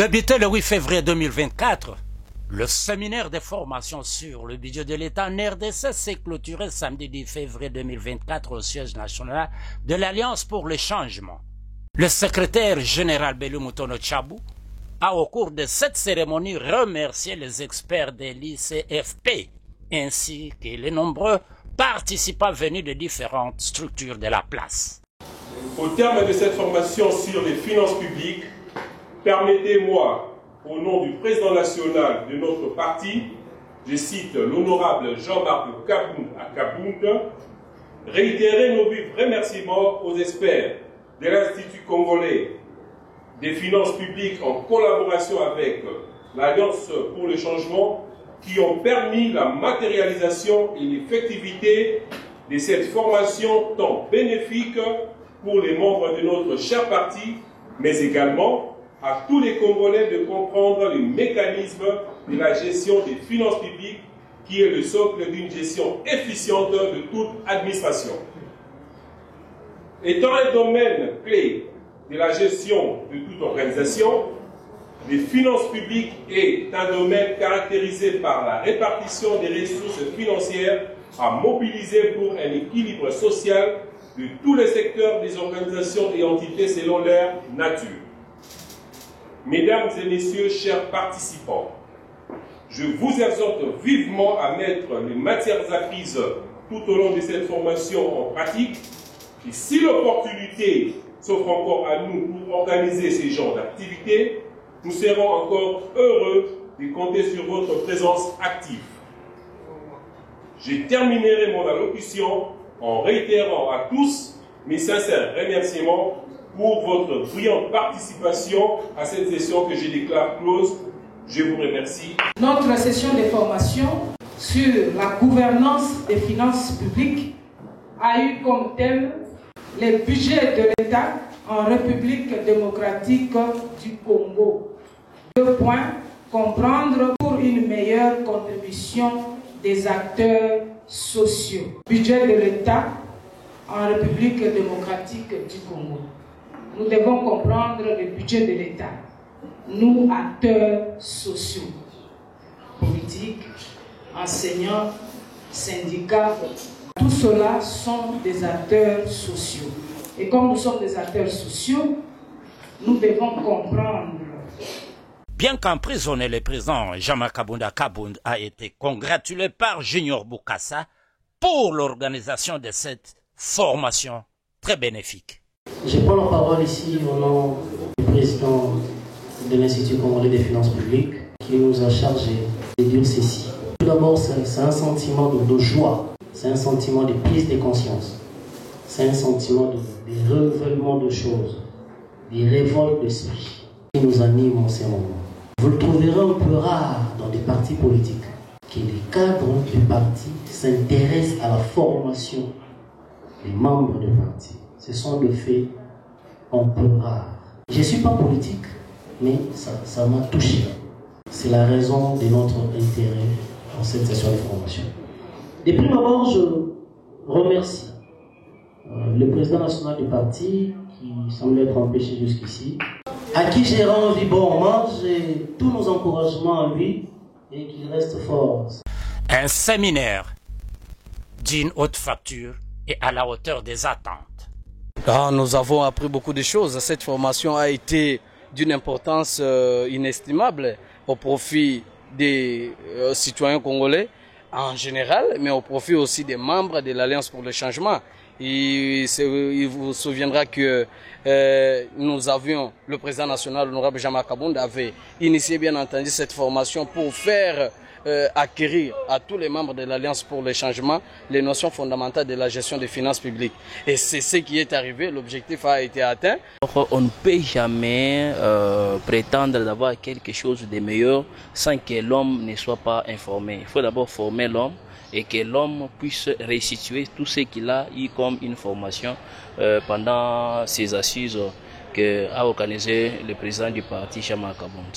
Débuté le 8 février 2024, le séminaire de formation sur le budget de l'État en RDC s'est clôturé samedi 10 février 2024 au siège national de l'Alliance pour le changement. Le secrétaire général Belou Mutono Tchabou a au cours de cette cérémonie remercié les experts de l'ICFP ainsi que les nombreux participants venus de différentes structures de la place. Au terme de cette formation sur les finances publiques, permettez-moi, au nom du président national de notre parti, je cite l'honorable Jean-Marc Kabound à Kabound, réitérer nos vifs remerciements aux experts de l'Institut congolais des finances publiques en collaboration avec l'Alliance pour le changement qui ont permis la matérialisation et l'effectivité de cette formation tant bénéfique pour les membres de notre cher parti, mais également à tous les Congolais de comprendre le mécanisme de la gestion des finances publiques qui est le socle d'une gestion efficiente de toute administration. Étant un domaine clé de la gestion de toute organisation, les finances publiques est un domaine caractérisé par la répartition des ressources financières à mobiliser pour un équilibre social de tous les secteurs des organisations et entités selon leur nature. Mesdames et messieurs, chers participants, je vous exhorte vivement à mettre les matières acquises tout au long de cette formation en pratique. Et si l'opportunité s'offre encore à nous pour organiser ces genres d'activités, nous serons encore heureux de compter sur votre présence active. Je terminerai mon allocution en réitérant à tous mes sincères remerciements pour votre brillante participation à cette session que je déclare close. Je vous remercie. Notre session de formation sur la gouvernance des finances publiques a eu comme thème les budgets de l'État en République démocratique du Congo. 2 points. Comprendre pour une meilleure contribution des acteurs sociaux. Budget de l'État en République démocratique du Congo. Nous devons comprendre le budget de l'État. Nous, acteurs sociaux, politiques, enseignants, syndicats, tout cela sont des acteurs sociaux. Et comme nous sommes des acteurs sociaux, nous devons comprendre. Bien qu'emprisonné, le président Jean-Marc Kabound a été congratulé par Junior Bukasa pour l'organisation de cette formation très bénéfique. Je prends la parole ici au nom du président de l'Institut congolais des finances publiques qui nous a chargé de dire ceci. Tout d'abord, c'est un sentiment de joie, c'est un sentiment de prise de conscience, c'est un sentiment de renouvellement de choses, de révolte d'esprit qui nous anime en ces moments. Vous le trouverez un peu rare dans des partis politiques que les cadres du parti s'intéressent à la formation des membres du parti. Ce sont des faits un peu rares. Je ne suis pas politique, mais ça m'a touché. C'est la raison de notre intérêt dans cette session de formation. De prime abord, je remercie le président national du parti, qui semble être empêché jusqu'ici, à qui j'ai rendu bon hommage et tous nos encouragements à lui et qu'il reste fort. Un séminaire d'une haute facture et à la hauteur des attentes. Nous avons appris beaucoup de choses. Cette formation a été d'une importance inestimable au profit des citoyens congolais en général, mais au profit aussi des membres de l'Alliance pour le changement. Il vous souviendra que nous avions, le président national, l'honorable Jean-Marc Kabound, avait initié bien entendu cette formation pour faire acquérir à tous les membres de l'Alliance pour le changement les notions fondamentales de la gestion des finances publiques. Et c'est ce qui est arrivé, l'objectif a été atteint. On ne peut jamais prétendre d'avoir quelque chose de meilleur sans que l'homme ne soit pas informé. Il faut d'abord former l'homme et que l'homme puisse restituer tout ce qu'il a eu comme information pendant ces assises qu'a organisé le président du parti, Jean-Marc Kabound.